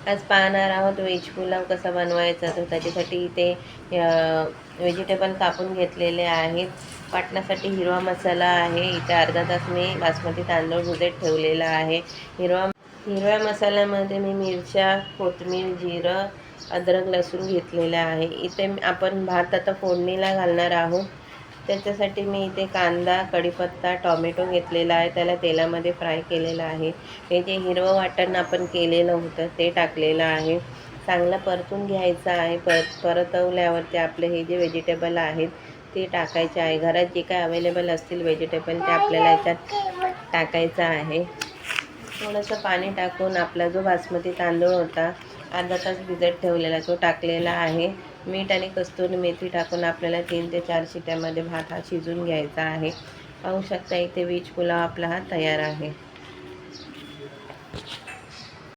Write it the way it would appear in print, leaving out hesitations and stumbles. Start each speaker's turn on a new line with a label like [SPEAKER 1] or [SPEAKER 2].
[SPEAKER 1] आज पाहणार आहोत व्हेज पुलाव कसा बनवायचा. तर त्याच्यासाठी इथे व्हेजिटेबल कापून घेतलेले आहेत. वाटण्यासाठी हिरवा मसाला आहे. इथे अर्धा तास मी बासमती तांदूळ भिजत ठेवलेला आहे. हिरव्या मसाल्यामध्ये मी मिरच्या, कोथिंबीर, जिरं, अद्रक, लसूण घेतलेलं आहे. इथे आपण भात आता फोडणीला घालणार आहोत. त्याच्यासाठी मी इथे कांदा, कढीपत्ता, टॉमॅटो घेतलेला आहे. त्याला तेलामध्ये फ्राय केलेलं आहे. हे जे हिरवं वाटण आपण केलेलं होतं ते टाकलेलं आहे. चांगलं परतून घ्यायचं आहे. परतवल्यावरती आपले हे जे व्हेजिटेबल आहेत ते टाकायचे आहे. घरात जे काय अवेलेबल असतील व्हेजिटेबल ते आपल्याला याच्यात टाकायचं आहे. थोडंसं पाणी टाकून आपला जो बासमती तांदूळ होता अर्धा तास भिजत ठेवलेला तो टाकलेला आहे. मीठ आणि कस्तुरी मेथी टाकून आपल्याला 3 ते 4 शिट्यामध्ये भात हा शिजून घ्यायचा आहे. पाहू शकता इथे व्हेज पुलाव आपला हा तयार आहे.